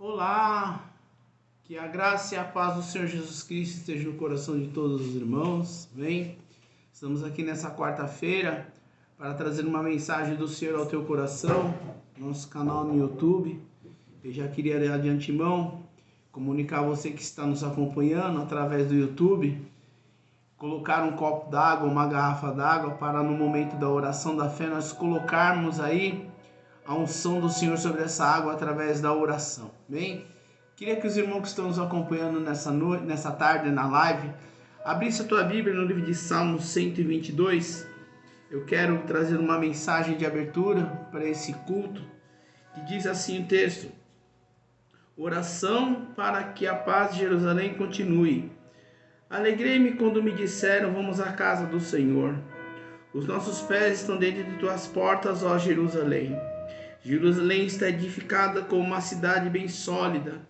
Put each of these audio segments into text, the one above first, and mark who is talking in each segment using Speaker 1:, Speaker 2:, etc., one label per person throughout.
Speaker 1: Olá, que a graça e a paz do Senhor Jesus Cristo esteja no coração de todos os irmãos, bem? Estamos aqui nessa quarta-feira para trazer uma mensagem do Senhor ao teu coração, nosso canal no YouTube. Eu já queria de antemão comunicar a você que está nos acompanhando através do YouTube, colocar um copo d'água, uma garrafa d'água, para no momento da oração da fé nós colocarmos aí a unção do Senhor sobre essa água através da oração, bem? Queria que os irmãos que estão nos acompanhando nessa tarde na live, abrisse a tua Bíblia no livro de Salmos 122. Eu quero trazer uma mensagem de abertura para esse culto, que diz assim o texto: oração para que a paz de Jerusalém continue. Alegrei-me quando me disseram, vamos à casa do Senhor. Os nossos pés estão dentro de tuas portas, ó Jerusalém. Jerusalém está edificada como uma cidade bem sólida,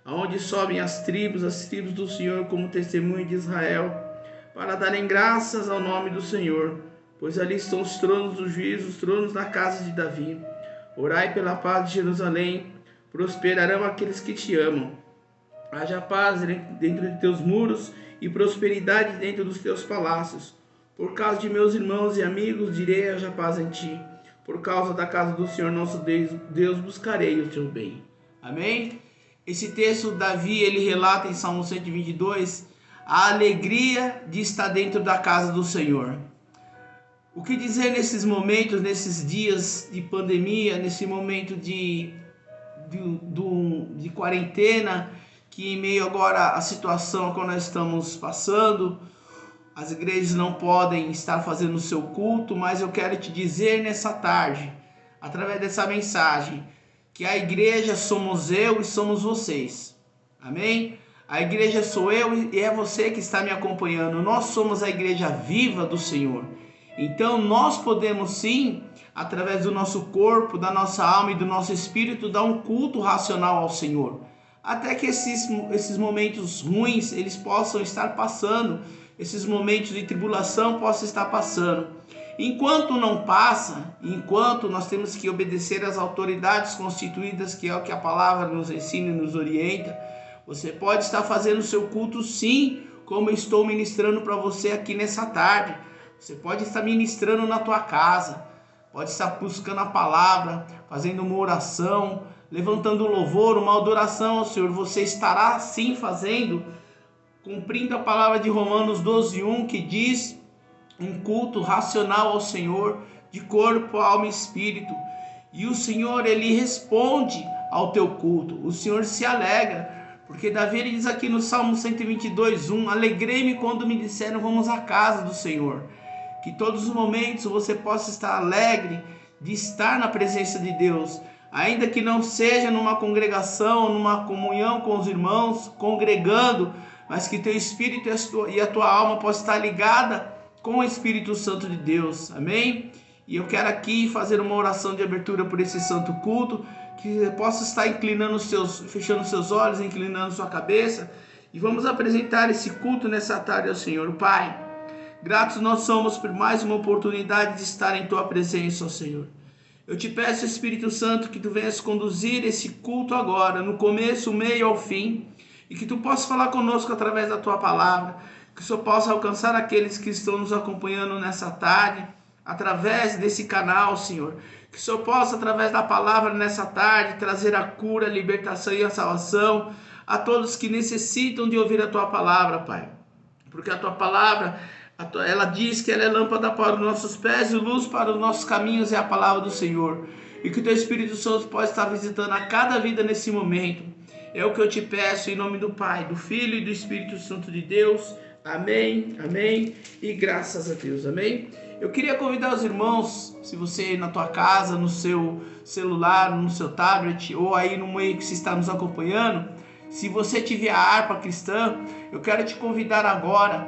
Speaker 1: aonde sobem as tribos do Senhor como testemunho de Israel, para darem graças ao nome do Senhor, pois ali estão os tronos do juízo, os tronos da casa de Davi. Orai pela paz de Jerusalém, prosperarão aqueles que te amam. Haja paz dentro de teus muros e prosperidade dentro dos teus palácios. Por causa de meus irmãos e amigos, direi: haja paz em ti. Por causa da casa do Senhor nosso Deus, buscarei o teu bem. Amém? Esse texto, Davi, ele relata em Salmo 122 a alegria de estar dentro da casa do Senhor. O que dizer nesses momentos, nesses dias de pandemia, nesse momento de quarentena, que em meio agora à situação que nós estamos passando, as igrejas não podem estar fazendo o seu culto, mas eu quero te dizer nessa tarde, através dessa mensagem, que a igreja somos eu e somos vocês. Amém? A igreja sou eu e é você que está me acompanhando. Nós somos a igreja viva do Senhor. Então nós podemos sim, através do nosso corpo, da nossa alma e do nosso espírito, dar um culto racional ao Senhor. Até que esses momentos ruins, eles possam estar passando, esses momentos de tribulação possam estar passando. Enquanto não passa, enquanto nós temos que obedecer às autoridades constituídas, que é o que a palavra nos ensina e nos orienta, você pode estar fazendo o seu culto sim, como eu estou ministrando para você aqui nessa tarde. Você pode estar ministrando na tua casa, pode estar buscando a palavra, fazendo uma oração, levantando louvor, uma adoração ao Senhor. Você estará sim fazendo, cumprindo a palavra de Romanos 12:1, que diz: um culto racional ao Senhor, de corpo, alma e espírito. E o Senhor, ele responde ao teu culto. O Senhor se alegra, porque Davi, ele diz aqui no Salmo 122:1, alegrei-me quando me disseram, vamos à casa do Senhor. Que todos os momentos você possa estar alegre de estar na presença de Deus, ainda que não seja numa congregação, numa comunhão com os irmãos, congregando, mas que teu espírito e a tua alma possam estar ligada com o Espírito Santo de Deus. Amém? E eu quero aqui fazer uma oração de abertura por esse santo culto, que você possa estar fechando seus olhos, inclinando sua cabeça, e vamos apresentar esse culto nessa tarde ao Senhor. Pai, gratos nós somos por mais uma oportunidade de estar em tua presença, ó Senhor. Eu te peço, Espírito Santo, que tu venhas conduzir esse culto agora, no começo, o meio e ao fim, e que tu possas falar conosco através da tua palavra, que o Senhor possa alcançar aqueles que estão nos acompanhando nessa tarde, através desse canal, Senhor. Que o Senhor possa, através da palavra nessa tarde, trazer a cura, a libertação e a salvação a todos que necessitam de ouvir a tua palavra, Pai. Porque a tua palavra, ela diz que ela é lâmpada para os nossos pés e luz para os nossos caminhos, é a palavra do Senhor. E que o teu Espírito Santo possa estar visitando a cada vida nesse momento. É o que eu te peço em nome do Pai, do Filho e do Espírito Santo de Deus. Amém, amém e graças a Deus, amém? Eu queria convidar os irmãos, se você na tua casa, no seu celular, no seu tablet ou aí no meio que você está nos acompanhando, se você tiver a harpa cristã, eu quero te convidar agora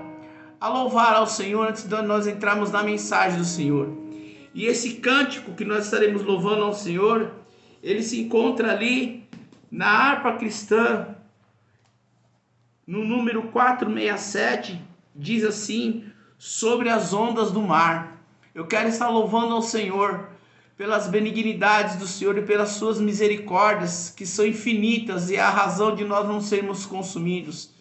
Speaker 1: a louvar ao Senhor antes de nós entrarmos na mensagem do Senhor. E esse cântico que nós estaremos louvando ao Senhor, ele se encontra ali na harpa cristã, no número 467, diz assim: sobre as ondas do mar. Eu quero estar louvando ao Senhor pelas benignidades do Senhor e pelas suas misericórdias, que são infinitas e é a razão de nós não sermos consumidos.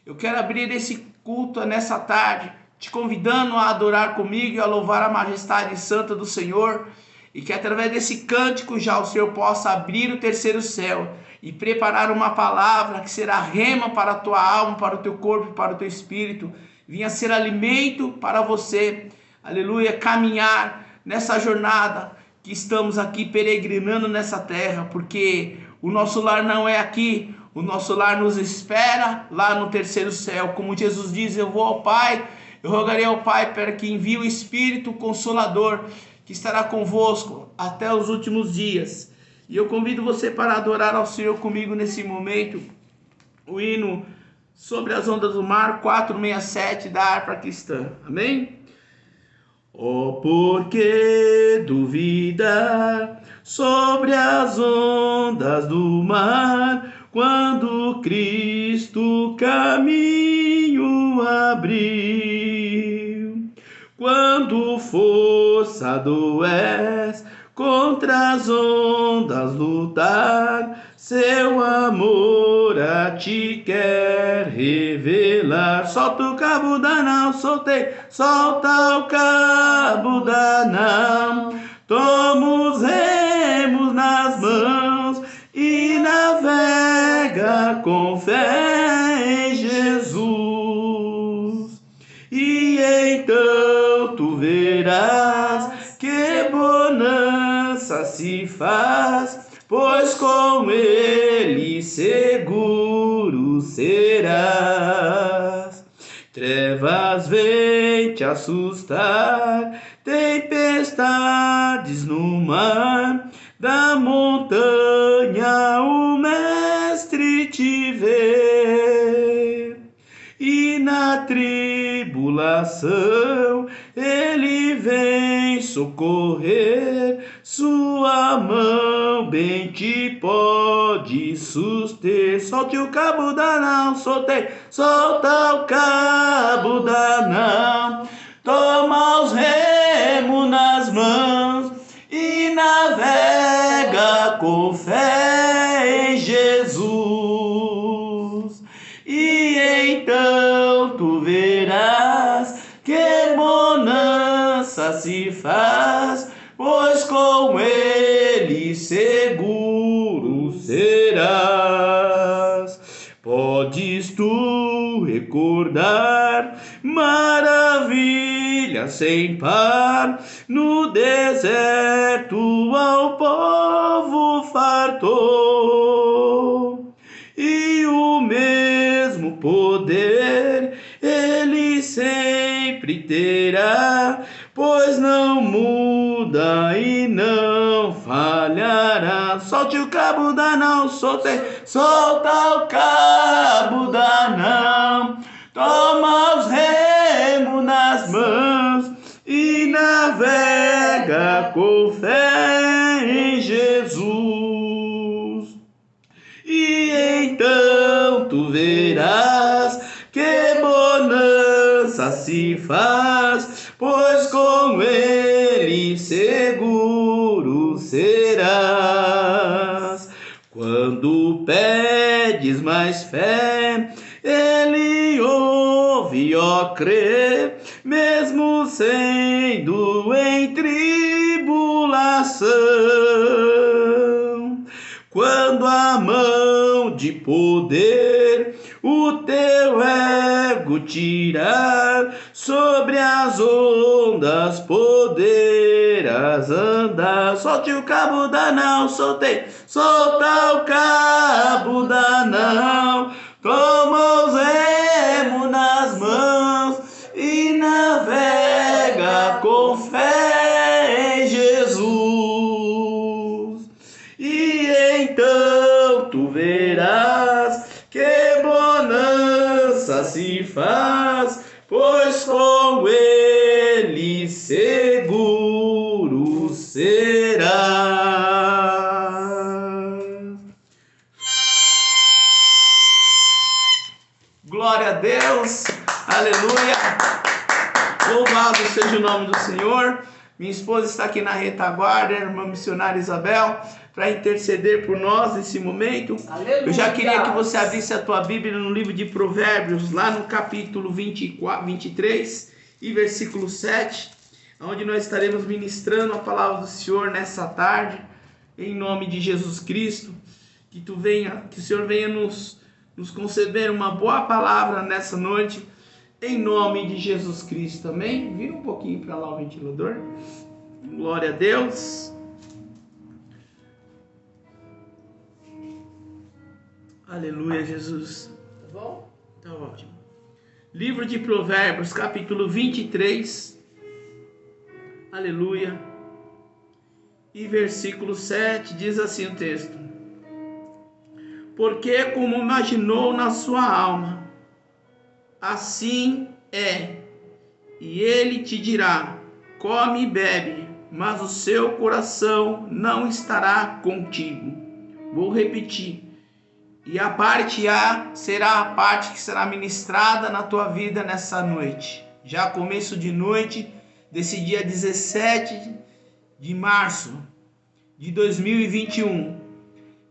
Speaker 1: Eu quero abrir esse culto nessa tarde, te convidando a adorar comigo e a louvar a majestade santa do Senhor, e que através desse cântico já o Senhor possa abrir o terceiro céu e preparar uma palavra que será rema para a tua alma, para o teu corpo, para o teu espírito, vinha ser alimento para você, aleluia, caminhar nessa jornada que estamos aqui peregrinando nessa terra, porque o nosso lar não é aqui, o nosso lar nos espera lá no terceiro céu. Como Jesus diz, eu vou ao Pai, eu rogarei ao Pai para que envie o Espírito Consolador, que estará convosco até os últimos dias. E eu convido você para adorar ao Senhor comigo nesse momento, o hino Sobre as Ondas do Mar, 467 da harpa cristã. Amém? Oh, por que duvidar sobre as ondas do mar, quando Cristo caminho abriu? Quando forçado és contra as ondas lutar, seu amor a ti quer revelar. Solta o cabo da nau, soltei, solta o cabo da nau. Toma os remos nas mãos e navega com fé em Jesus. E então tu verás que bonança se faz, pois com ele seguro serás. Trevas vêm te assustar, tempestades no mar, da montanha o mestre te vê. E na tribulação ele vem socorrer, sua mão bem te pode suster. Solte o cabo da nau, soltei, solta o cabo da nau. Toma os remos nas mãos e navega com fé em Jesus. E então tu verás que bonança se faz, pois com ele seguro serás. Podes tu recordar maravilha sem par, no deserto ao povo fartou, e o mesmo poder ele sempre terá, pois não muda e não falhará. Solte o cabo da nau, soltei, solta o cabo da nau. Toma os remos nas mãos e navega com fé em Jesus. E então tu verás que bonança se faz, pois com ele seguro serás. Quando pedes mais fé, ele ouve, ó crê, mesmo sendo em tribulação. Quando a mão de poder o teu ego tirar, sobre as ondas poderás andar. Solte o cabo da nau, soltei, solta o cabo da nau. Toma os remos nas mãos e navega com fé em Jesus. E então tu verás que bonança se faz, pois com ele seguro serás. Glória a Deus, aleluia, louvado seja o nome do Senhor. Minha esposa está aqui na retaguarda, a irmã missionária Isabel, para interceder por nós nesse momento. Aleluia. Eu já queria que você abrisse a tua Bíblia no livro de Provérbios, lá no capítulo 23 e versículo 7, onde nós estaremos ministrando a palavra do Senhor nessa tarde, em nome de Jesus Cristo. Que o Senhor venha nos conceder uma boa palavra nessa noite, em nome de Jesus Cristo, amém? Vira um pouquinho para lá o ventilador. Glória a Deus. Aleluia, Jesus. Tá bom? Tá ótimo. Livro de Provérbios, capítulo 23. Aleluia. E versículo 7 diz assim o texto: porque como imaginou na sua alma, assim é, e ele te dirá: come e bebe, mas o seu coração não estará contigo. Vou repetir. E a parte A será a parte que será ministrada na tua vida nessa noite. Já começo de noite desse dia 17 de março de 2021.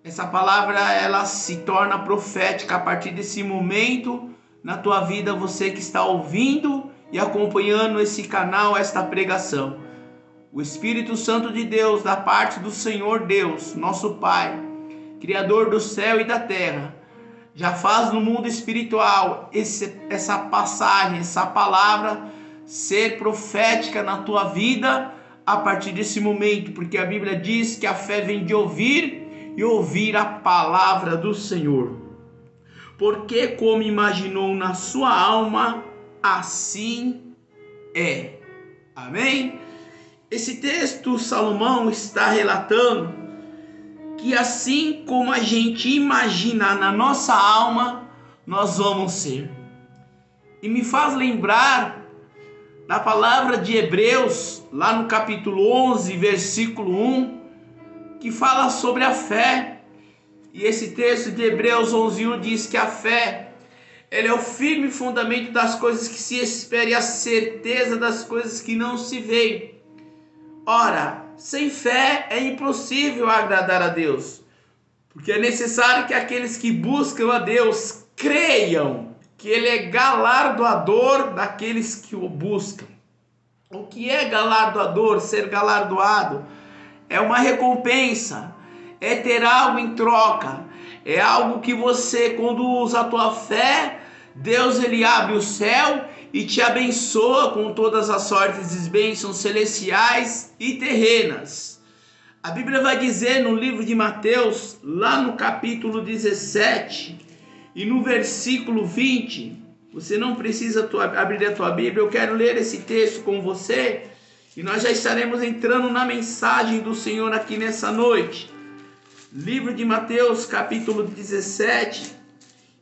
Speaker 1: Essa palavra ela se torna profética a partir desse momento na tua vida, você que está ouvindo e acompanhando esse canal, esta pregação. O Espírito Santo de Deus, da parte do Senhor Deus, nosso Pai, Criador do céu e da terra, já faz no mundo espiritual essa passagem, essa palavra ser profética na tua vida a partir desse momento, porque a Bíblia diz que a fé vem de ouvir e ouvir a palavra do Senhor. Porque como imaginou na sua alma, assim é. Amém? Esse texto, Salomão está relatando que assim como a gente imagina na nossa alma, nós vamos ser. E me faz lembrar da palavra de Hebreus, lá no capítulo 11, versículo 1, que fala sobre a fé. E esse texto de Hebreus 11:1 diz que a fé, ela é o firme fundamento das coisas que se espera e a certeza das coisas que não se veem. Ora, sem fé é impossível agradar a Deus, porque é necessário que aqueles que buscam a Deus creiam que Ele é galardoador daqueles que o buscam. O que é galardoador? Ser galardoado é uma recompensa, é ter algo em troca, é algo que você, quando usa a tua fé, Deus ele abre o céu e te abençoa com todas as sortes de bênçãos celestiais e terrenas. A Bíblia vai dizer no livro de Mateus, lá no capítulo 17 e no versículo 20, você não precisa abrir a tua Bíblia, eu quero ler esse texto com você e nós já estaremos entrando na mensagem do Senhor aqui nessa noite. Livro de Mateus, capítulo 17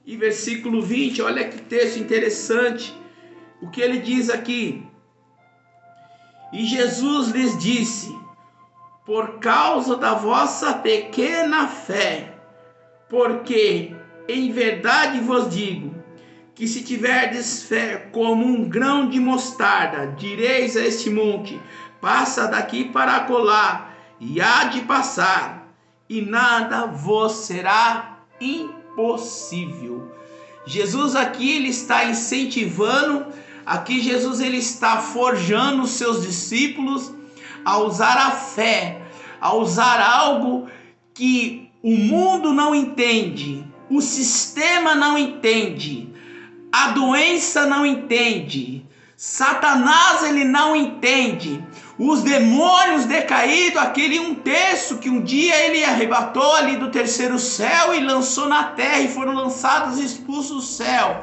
Speaker 1: e versículo 20, olha que texto interessante, o que ele diz aqui: e Jesus lhes disse: por causa da vossa pequena fé, porque em verdade vos digo, que se tiverdes fé como um grão de mostarda, direis a este monte: passa daqui para acolá, e há de passar, e nada vos será impossível. Jesus aqui ele está incentivando, aqui Jesus ele está forjando os seus discípulos a usar a fé, a usar algo que o mundo não entende, o sistema não entende, a doença não entende, Satanás ele não entende, os demônios decaídos, aquele um terço que um dia ele arrebatou ali do terceiro céu e lançou na terra e foram lançados e expulsos do céu.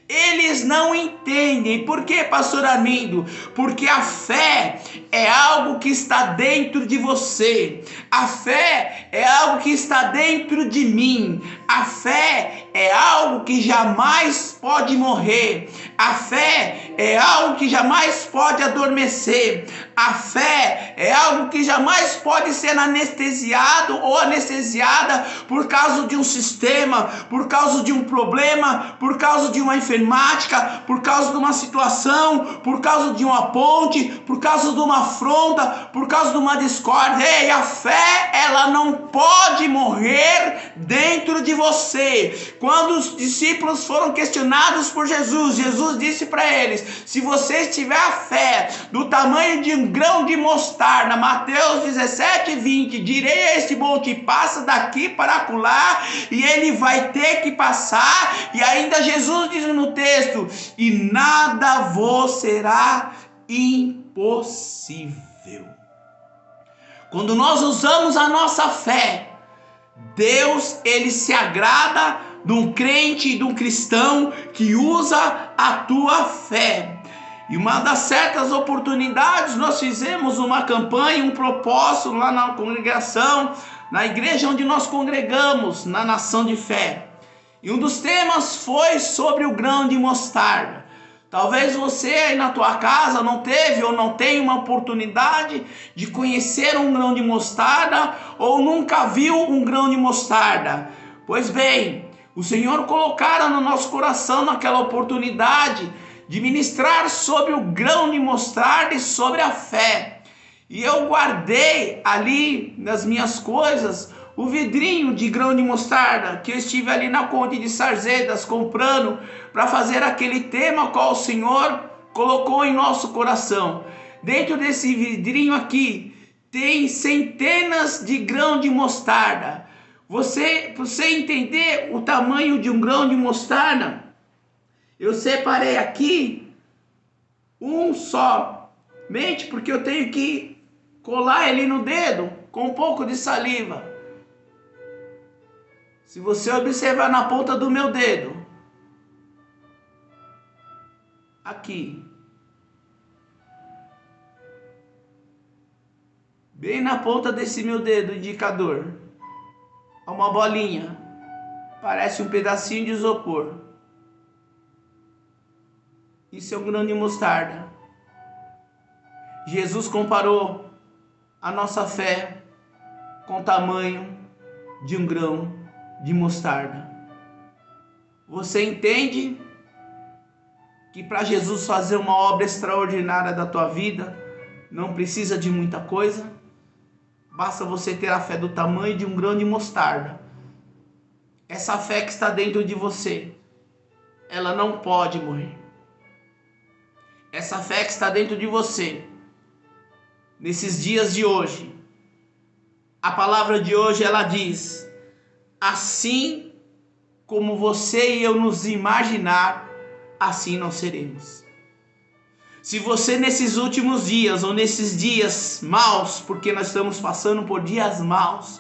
Speaker 1: Eles não entendem. Por quê, pastor Armindo? Porque a fé é algo que está dentro de você. A fé é algo que está dentro de mim. A fé é algo que jamais pode morrer. A fé é algo que jamais pode adormecer. A fé é algo que jamais pode ser anestesiado ou anestesiada por causa de um sistema, por causa de um problema, por causa de uma enfermidade, problemática, por causa de uma situação, por causa de uma ponte, por causa de uma afronta, por causa de uma discórdia. Ei, a fé, ela não pode morrer dentro de você. Quando os discípulos foram questionados por Jesus, Jesus disse para eles: se você tiver a fé do tamanho de um grão de mostarda, Mateus 17:20, direi a este monte, passa daqui para acolá, e ele vai ter que passar. E ainda Jesus diz no texto: e nada vos será impossível. Quando nós usamos a nossa fé, Deus, ele se agrada de um crente, de um cristão que usa a tua fé. E uma das certas oportunidades, nós fizemos uma campanha, um propósito lá na congregação, na igreja onde nós congregamos, na Nação de Fé. E um dos temas foi sobre o grão de mostarda. Talvez você aí na tua casa não teve ou não tenha uma oportunidade de conhecer um grão de mostarda, ou nunca viu um grão de mostarda. Pois bem, o Senhor colocara no nosso coração naquela oportunidade de ministrar sobre o grão de mostarda e sobre a fé. E eu guardei ali nas minhas coisas o vidrinho de grão de mostarda que eu estive ali na Conde de Sarzedas comprando para fazer aquele tema qual o Senhor colocou em nosso coração. Dentro desse vidrinho aqui tem centenas de grãos de mostarda. Você entender o tamanho de um grão de mostarda, eu separei aqui um somente porque eu tenho que colar ele no dedo com um pouco de saliva. Se você observar na ponta do meu dedo, aqui, bem na ponta desse meu dedo indicador, há uma bolinha, parece um pedacinho de isopor. Isso é um grão de mostarda. Jesus comparou a nossa fé com o tamanho de um grão de mostarda. Você entende que para Jesus fazer uma obra extraordinária da tua vida, não precisa de muita coisa? Basta você ter a fé do tamanho de um grão de mostarda. Essa fé que está dentro de você, ela não pode morrer. Essa fé que está dentro de você, nesses dias de hoje, a palavra de hoje ela diz: assim como você e eu nos imaginar, assim nós seremos. Se você nesses últimos dias, ou nesses dias maus, porque nós estamos passando por dias maus,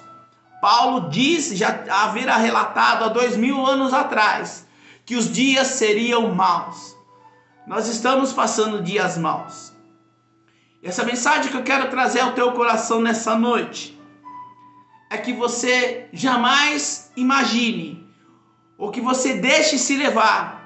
Speaker 1: Paulo diz, já haverá relatado há 2000 anos atrás, que os dias seriam maus. Nós estamos passando dias maus. Essa mensagem que eu quero trazer ao teu coração nessa noite é que você jamais imagine, ou que você deixe se levar,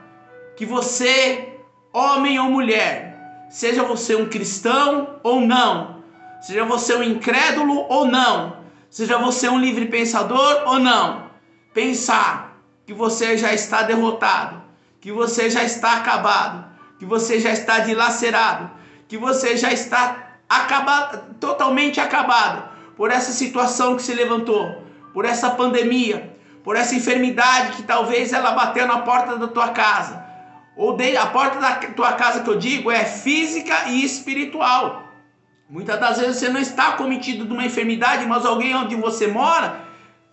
Speaker 1: que você, homem ou mulher, seja você um cristão ou não, seja você um incrédulo ou não, seja você um livre pensador ou não, pensar que você já está derrotado, que você já está acabado, que você já está dilacerado, que você já está acabado, totalmente acabado por essa situação que se levantou, por essa pandemia, por essa enfermidade que talvez ela bateu na porta da tua casa, ou a porta da tua casa que eu digo é física e espiritual. Muitas das vezes você não está cometido de uma enfermidade, mas alguém onde você mora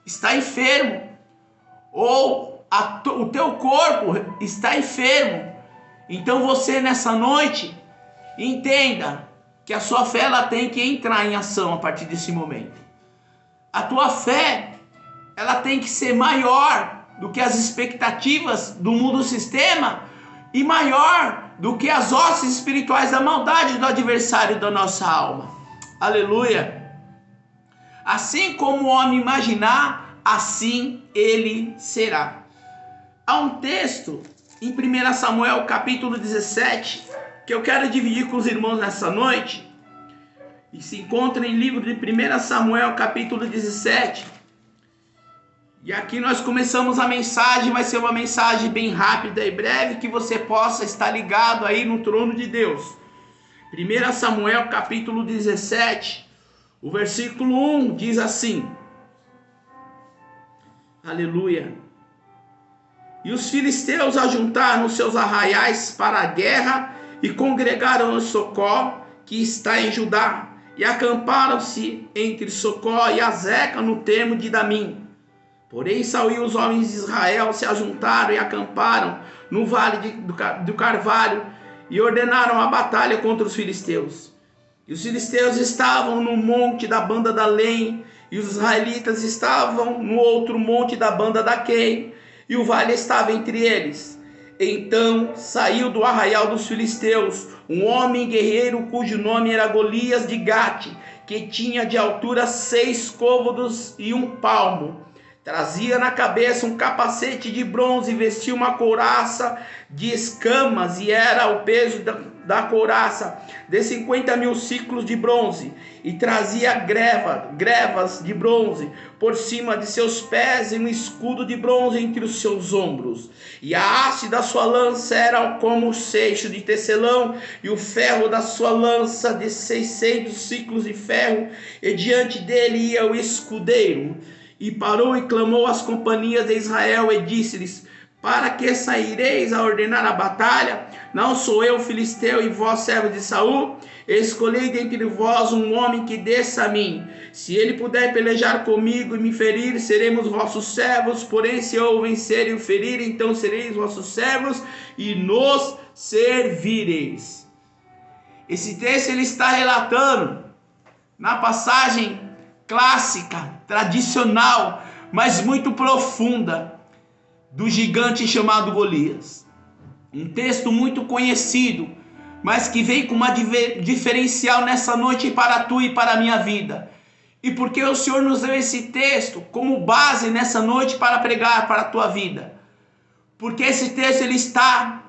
Speaker 1: está enfermo, ou o teu corpo está enfermo. Então você nessa noite entenda que a sua fé ela tem que entrar em ação a partir desse momento. A tua fé ela tem que ser maior do que as expectativas do mundo sistema e maior do que as hostes espirituais da maldade do adversário da nossa alma. Aleluia! Assim como o homem imaginar, assim ele será. Há um texto em 1 Samuel capítulo 17 que eu quero dividir com os irmãos nessa noite, e se encontra em livro de 1 Samuel capítulo 17, E aqui nós começamos a mensagem, vai ser uma mensagem bem rápida e breve, que você possa estar ligado aí no trono de Deus. 1 Samuel capítulo 17, o versículo 1 diz assim: aleluia. E os filisteus ajuntaram os seus arraiais para a guerra e congregaram em Socó, que está em Judá, e acamparam-se entre Socó e Azeca no termo de Damim. Porém Saul e os homens de Israel se ajuntaram e acamparam no vale do Carvalho e ordenaram a batalha contra os filisteus. E os filisteus estavam no monte da banda da Lém, e os israelitas estavam no outro monte da banda da Quem, e o vale estava entre eles. Então saiu do arraial dos filisteus um homem guerreiro cujo nome era Golias de Gate, que tinha de altura 6 côvados e 1 palmo. Trazia na cabeça um capacete de bronze, vestia uma couraça de escamas, e era o peso da couraça de 50.000 ciclos de bronze, e trazia grevas de bronze por cima de seus pés, e um escudo de bronze entre os seus ombros. E a haste da sua lança era como o seixo de tecelão, e o ferro da sua lança de 600 ciclos de ferro, e diante dele ia o escudeiro. E parou e clamou às companhias de Israel e disse-lhes: para que saireis a ordenar a batalha? Não sou eu filisteu e vós servos de Saul? Escolhei dentre vós um homem que desça a mim. Se ele puder pelejar comigo e me ferir, seremos vossos servos. Porém, se eu o vencer e o ferir, então sereis vossos servos e nos servireis. Esse texto ele está relatando na passagem clássica, tradicional, mas muito profunda, do gigante chamado Golias. Um texto muito conhecido, mas que vem com uma diferencial nessa noite para tu e para a minha vida. E porque o Senhor nos deu esse texto como base nessa noite para pregar para a tua vida? Porque esse texto ele está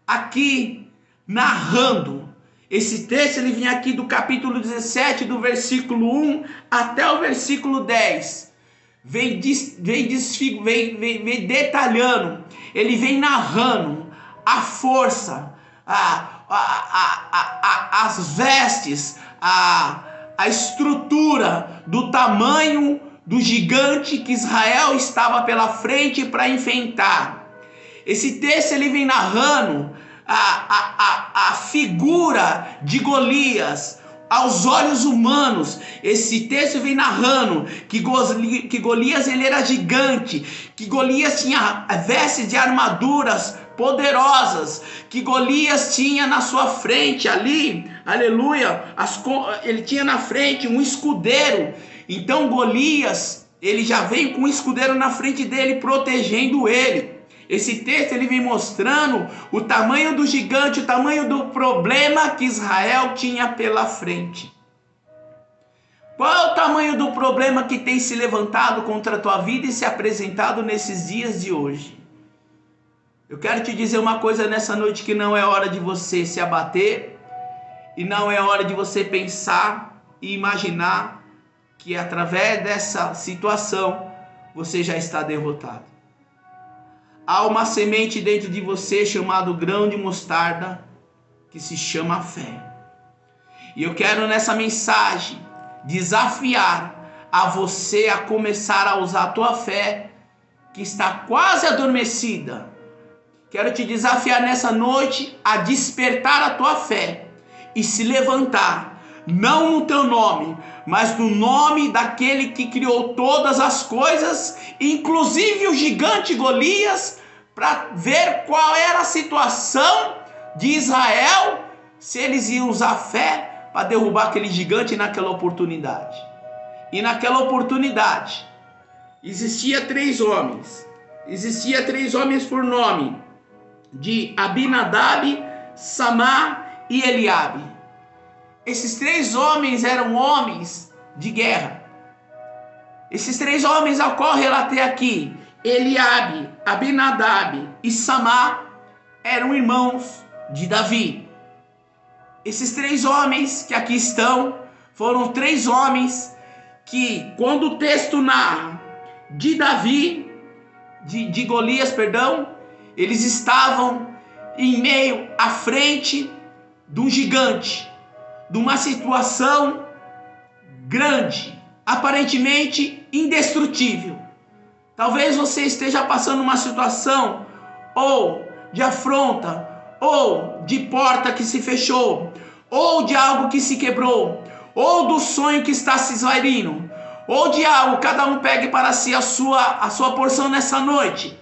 Speaker 1: aqui narrando. Esse texto ele vem aqui do capítulo 17, do versículo 1 até o versículo 10. Vem detalhando, ele vem narrando a força, as vestes, a estrutura do tamanho do gigante que Israel estava pela frente para enfrentar. Esse texto ele vem narrando a figura de Golias aos olhos humanos. Esse texto vem narrando que Golias ele era gigante, que Golias tinha vestes de armaduras poderosas, que Golias tinha na sua frente ali, aleluia, ele tinha na frente um escudeiro. Então Golias, ele já veio com um escudeiro na frente dele, protegendo ele. Esse texto ele vem mostrando o tamanho do gigante, o tamanho do problema que Israel tinha pela frente. Qual é o tamanho do problema que tem se levantado contra a tua vida e se apresentado nesses dias de hoje? Eu quero te dizer uma coisa nessa noite, que não é hora de você se abater, e não é hora de você pensar e imaginar que através dessa situação você já está derrotado. Há uma semente dentro de você chamado grão de mostarda, que se chama fé. E eu quero nessa mensagem desafiar a você a começar a usar a tua fé, que está quase adormecida. Quero te desafiar nessa noite a despertar a tua fé e se levantar, não no teu nome, mas no nome daquele que criou todas as coisas, inclusive o gigante Golias, para ver qual era a situação de Israel, se eles iam usar fé para derrubar aquele gigante naquela oportunidade. E naquela oportunidade existia 3 homens. Existia 3 homens por nome de Abinadab, Samar e Eliabe. Esses 3 homens eram homens de guerra. Esses 3 homens, ao qual relatei aqui, Eliabe, Abinadab e Samar, eram irmãos de Davi. Esses 3 homens que aqui estão foram 3 homens que, quando o texto narra de Davi, de Golias, perdão, eles estavam em meio à frente de um gigante, de uma situação grande, aparentemente indestrutível. Talvez você esteja passando uma situação ou de afronta, ou de porta que se fechou, ou de algo que se quebrou, ou do sonho que está se esvairindo, ou de algo, cada um pegue para si a sua porção nessa noite,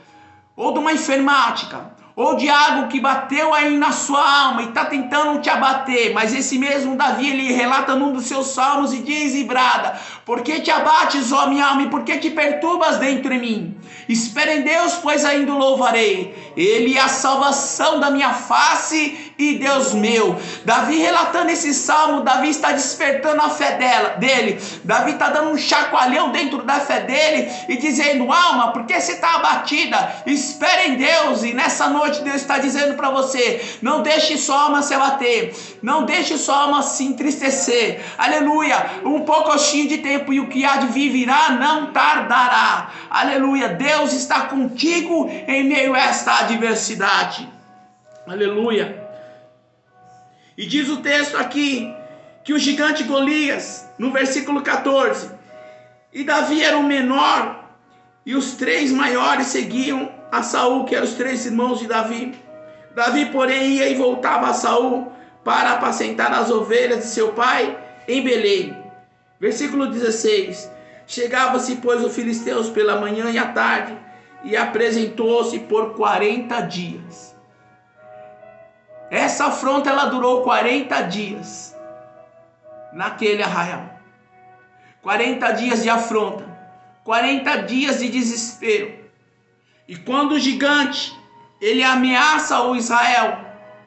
Speaker 1: ou de uma enfermática, ou de algo que bateu aí na sua alma e está tentando te abater. Mas esse mesmo Davi, ele relata num dos seus salmos e diz e brada: por que te abates, ó minha alma, e por que te perturbas dentro de mim? Espera em Deus, pois ainda o louvarei. Ele é a salvação da minha face e Deus meu. Davi relatando esse salmo, Davi está despertando a fé dele. Davi está dando um chacoalhão dentro da fé dele e dizendo: alma, por que você está abatida? Espera em Deus. E nessa noite Deus está dizendo para você: não deixe sua alma se abater, não deixe sua alma se entristecer. Aleluia. Um pouquinho de tempo e o que há de vir virá não tardará. Aleluia. Deus está contigo em meio a esta adversidade. Aleluia. E diz o texto aqui que o gigante Golias, no versículo 14, e Davi era o menor e os 3 maiores seguiam a Saul, que eram os 3 irmãos de Davi. Davi, porém, ia e voltava a Saul para apacentar as ovelhas de seu pai em Belém. Versículo 16. Chegava-se, pois, os filisteus pela manhã e à tarde, e apresentou-se por 40 dias. Essa afronta, ela durou 40 dias naquele arraial. 40 dias de afronta, 40 dias de desespero. E quando o gigante, ele ameaça o Israel,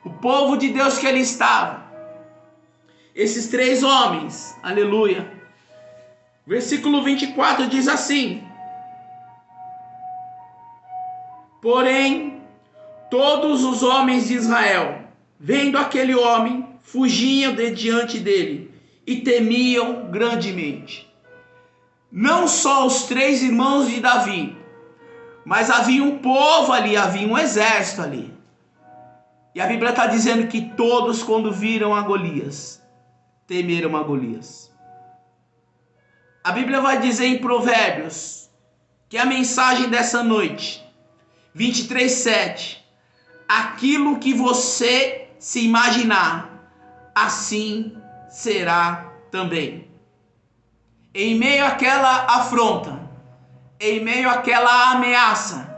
Speaker 1: o povo de Deus que ele estava, esses 3 homens, aleluia, versículo 24 diz assim: porém, todos os homens de Israel, vendo aquele homem, fugiam de diante dele e temiam grandemente. Não só os 3 irmãos de Davi, mas havia um povo ali, havia um exército ali. E a Bíblia está dizendo que todos, quando viram a Golias, temeram a Golias. A Bíblia vai dizer em Provérbios, que a mensagem dessa noite, 23:7, aquilo que você se imaginar, assim será também. Em meio àquela afronta, em meio àquela ameaça,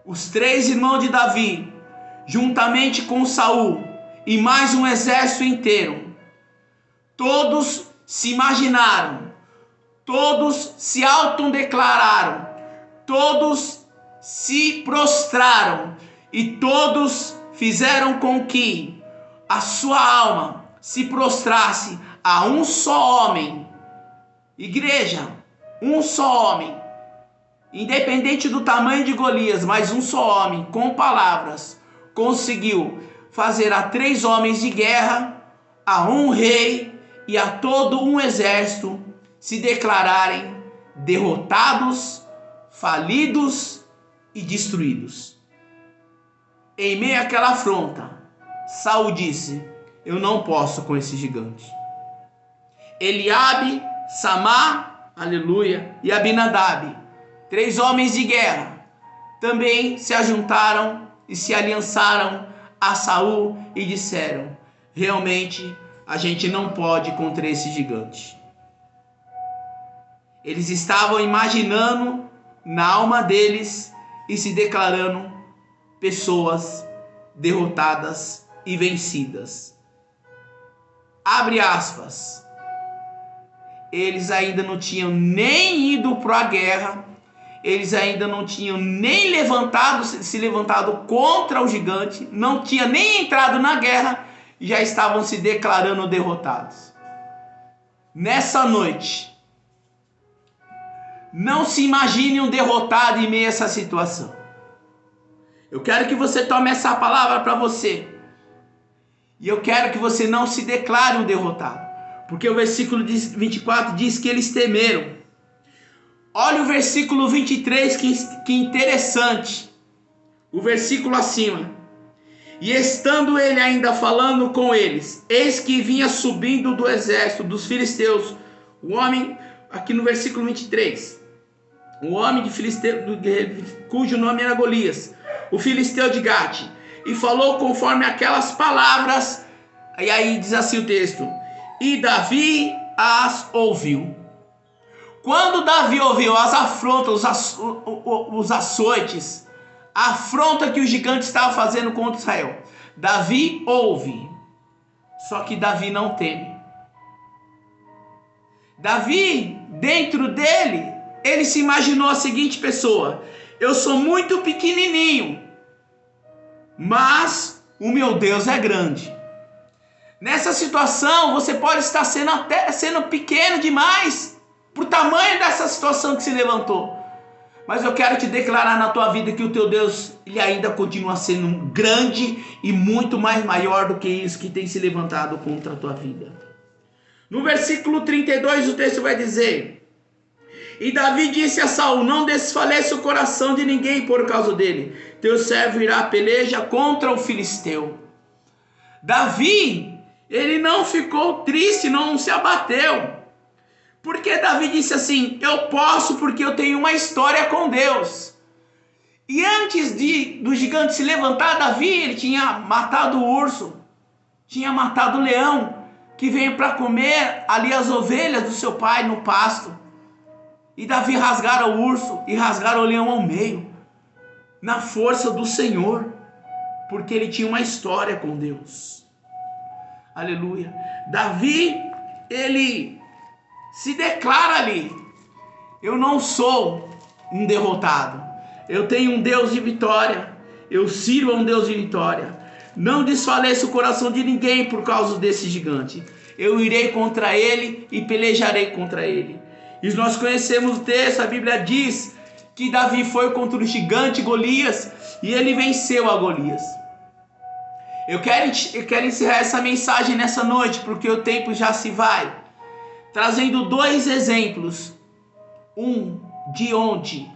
Speaker 1: os 3 irmãos de Davi, juntamente com Saul e mais um exército inteiro, todos se imaginaram, todos se autodeclararam, todos se prostraram e todos fizeram com que a sua alma se prostrasse a um só homem. Igreja, um só homem, independente do tamanho de Golias, mas um só homem, com palavras, conseguiu fazer a 3 homens de guerra, a um rei e a todo um exército se declararem derrotados, falidos e destruídos. Em meio àquela afronta, Saul disse: eu não posso com esse gigante. Eliabe, Samá, aleluia, e Abinadab, 3 homens de guerra, também se ajuntaram e se aliançaram a Saul e disseram: realmente a gente não pode contra esse gigante. Eles estavam imaginando na alma deles e se declarando pessoas derrotadas e vencidas. Abre aspas. Eles ainda não tinham nem ido para a guerra, eles ainda não tinham nem se levantado contra o gigante, não tinham nem entrado na guerra e já estavam se declarando derrotados. Nessa noite, não se imagine um derrotado em meio a essa situação. Eu quero que você tome essa palavra para você. E eu quero que você não se declare um derrotado. Porque o versículo 24 diz que eles temeram. Olha o versículo 23, que interessante. O versículo acima. E estando ele ainda falando com eles, eis que vinha subindo do exército dos filisteus, o homem, aqui no versículo 23, o homem de Filisteu, cujo nome era Golias, o filisteu de Gate, e falou conforme aquelas palavras, e aí diz assim o texto, e Davi as ouviu. Quando Davi ouviu as afrontas, os açoites, a afronta que o gigante estava fazendo contra Israel, Davi ouve, só que Davi não teme. Davi, dentro dele, ele se imaginou a seguinte pessoa: eu sou muito pequenininho, mas o meu Deus é grande. Nessa situação, você pode estar sendo pequeno demais para o tamanho dessa situação que se levantou. Mas eu quero te declarar na tua vida que o teu Deus, ele ainda continua sendo grande e muito mais maior do que isso que tem se levantado contra a tua vida. No versículo 32 o texto vai dizer: e Davi disse a Saul: não desfaleça o coração de ninguém por causa dele. Teu servo irá à peleja contra o filisteu. Davi, ele não ficou triste, não se abateu. Porque Davi disse assim: eu posso porque eu tenho uma história com Deus. E antes do gigante se levantar, Davi, ele tinha matado o urso, tinha matado o leão, que veio para comer ali as ovelhas do seu pai no pasto. E Davi rasgara o urso e rasgara o leão ao meio, na força do Senhor, porque ele tinha uma história com Deus. Aleluia. Davi, ele se declara ali: eu não sou um derrotado, eu tenho um Deus de vitória, eu sirvo a um Deus de vitória. Não desfaleça o coração de ninguém por causa desse gigante. Eu irei contra ele e pelejarei contra ele. E nós conhecemos o texto, a Bíblia diz que Davi foi contra o gigante Golias e ele venceu a Golias. Eu quero encerrar essa mensagem nessa noite, porque o tempo já se vai, trazendo dois exemplos. Um de onde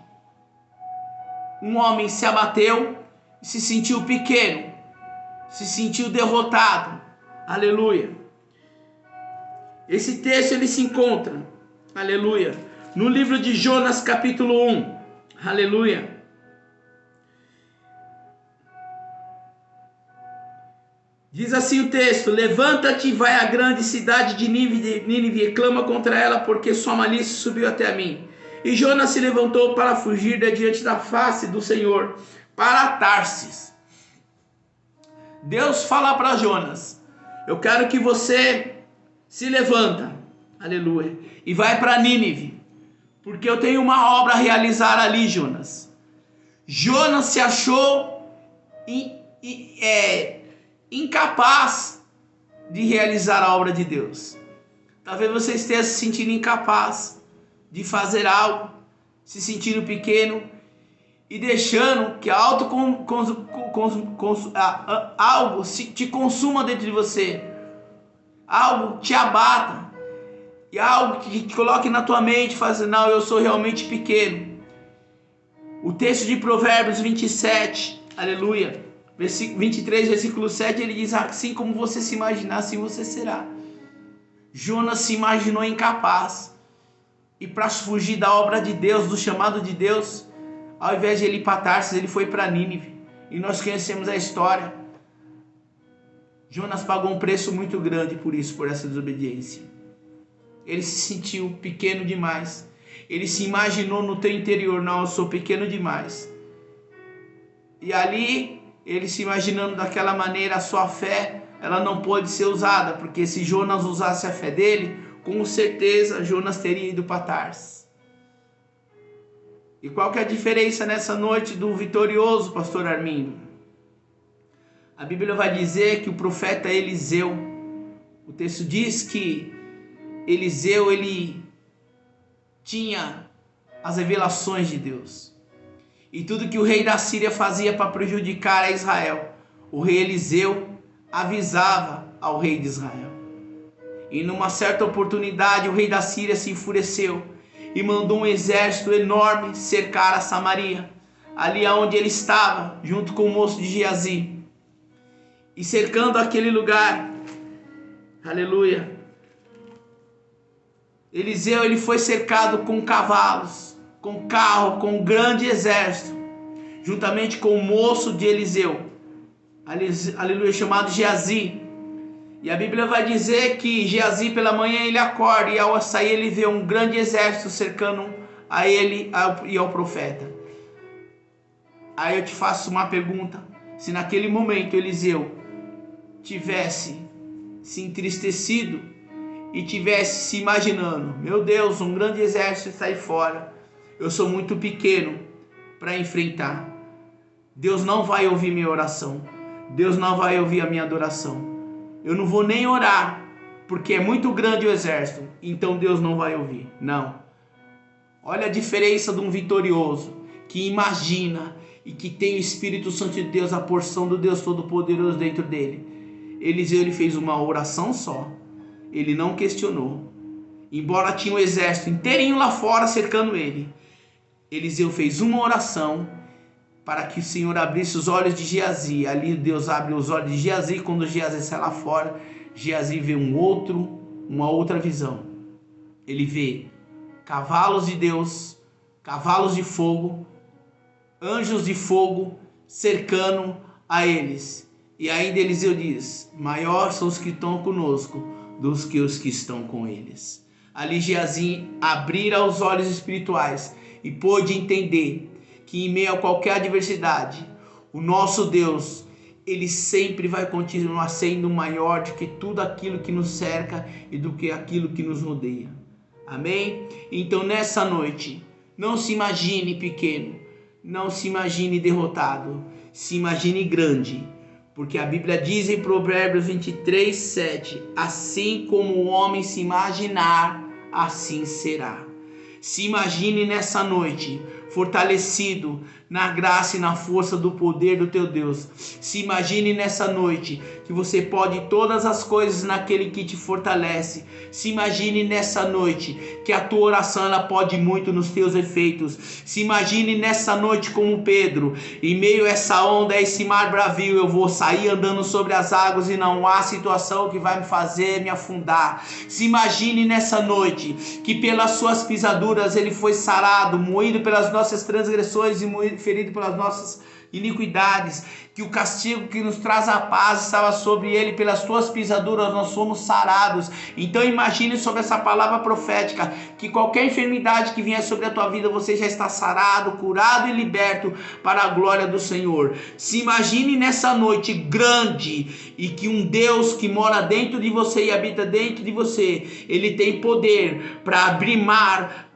Speaker 1: um homem se abateu, se sentiu pequeno, se sentiu derrotado. Aleluia. Esse texto ele se encontra, aleluia, no livro de Jonas capítulo 1. Aleluia. Diz assim o texto: levanta-te e vai à grande cidade de Nínive e clama contra ela, porque sua malícia subiu até mim. E Jonas se levantou para fugir de diante da face do Senhor, para Tarsis. Deus fala para Jonas: eu quero que você se levanta, aleluia, e vai para Nínive, porque eu tenho uma obra a realizar ali, Jonas. Jonas se achou incapaz de realizar a obra de Deus. Talvez você esteja se sentindo incapaz de fazer algo, se sentindo pequeno e deixando que algo te consuma dentro de você, algo te abata, e algo que te coloque na tua mente, fazendo: não, eu sou realmente pequeno. O texto de Provérbios 27, aleluia, 23, versículo 7, ele diz: assim como você se imaginar, assim você será. Jonas se imaginou incapaz, e para fugir da obra de Deus, do chamado de Deus, ao invés de ele ir para Tarsis, ele foi para Nínive. E nós conhecemos a história. Jonas pagou um preço muito grande por isso, por essa desobediência. Ele se sentiu pequeno demais. Ele se imaginou no teu interior: não, eu sou pequeno demais. E ali, ele se imaginando daquela maneira, a sua fé, ela não pôde ser usada, porque se Jonas usasse a fé dele, com certeza Jonas teria ido para Tarsis. E qual que é a diferença nessa noite do vitorioso, pastor Armindo? A Bíblia vai dizer que o profeta Eliseu, o texto diz que Eliseu, ele tinha as revelações de Deus. E tudo que o rei da Síria fazia para prejudicar a Israel, o rei Eliseu avisava ao rei de Israel. E numa certa oportunidade o rei da Síria se enfureceu e mandou um exército enorme cercar a Samaria, ali onde ele estava, junto com o moço de Geazi. E cercando aquele lugar, aleluia, Eliseu ele foi cercado com cavalos, com carro, com um grande exército, juntamente com o moço de Eliseu, aleluia, chamado Geazi. E a Bíblia vai dizer que Geazi pela manhã ele acorda e ao sair ele vê um grande exército cercando a ele e ao profeta. Aí eu te faço uma pergunta: se naquele momento Eliseu tivesse se entristecido e tivesse se imaginando, meu Deus, um grande exército está aí fora, eu sou muito pequeno para enfrentar, Deus não vai ouvir minha oração, Deus não vai ouvir a minha adoração, eu não vou nem orar, porque é muito grande o exército, então Deus não vai ouvir. Não. Olha a diferença de um vitorioso, que imagina e que tem o Espírito Santo de Deus, a porção do Deus Todo-Poderoso dentro dele. Eliseu ele fez uma oração só, ele não questionou. Embora tinha um exército inteirinho lá fora cercando ele, Eliseu fez uma oração para que o Senhor abrisse os olhos de Geazi. Ali Deus abre os olhos de Geazi. Quando Geazi sai lá fora, Geazi vê uma outra visão. Ele vê cavalos de Deus, cavalos de fogo, anjos de fogo cercando a eles. E ainda Eliseu diz: maior são os que estão conosco dos que os que estão com eles. Ali Geazi abrira os olhos espirituais e pôde entender que em meio a qualquer adversidade, o nosso Deus, ele sempre vai continuar sendo maior do que tudo aquilo que nos cerca e do que aquilo que nos rodeia. Amém? Então nessa noite, não se imagine pequeno, não se imagine derrotado, se imagine grande, porque a Bíblia diz em Provérbios 23:7, assim como o homem se imaginar, assim será. Se imagine nessa noite fortalecido na graça e na força do poder do teu Deus. Se imagine nessa noite que você pode todas as coisas naquele que te fortalece. Se imagine nessa noite que a tua oração ela pode muito nos teus efeitos. Se imagine nessa noite como Pedro, em meio a essa onda, a esse mar bravio, eu vou sair andando sobre as águas e não há situação que vai me fazer me afundar. Se imagine nessa noite que pelas suas pisaduras ele foi sarado, moído pelas nossas transgressões e ferido pelas nossas iniquidades, que o castigo que nos traz a paz estava sobre ele, pelas suas pisaduras nós somos sarados. Então imagine sobre essa palavra profética, que qualquer enfermidade que vier sobre a tua vida, você já está sarado, curado e liberto para a glória do Senhor. Se imagine nessa noite grande, e que um Deus que mora dentro de você e habita dentro de você, ele tem poder para abrir mar,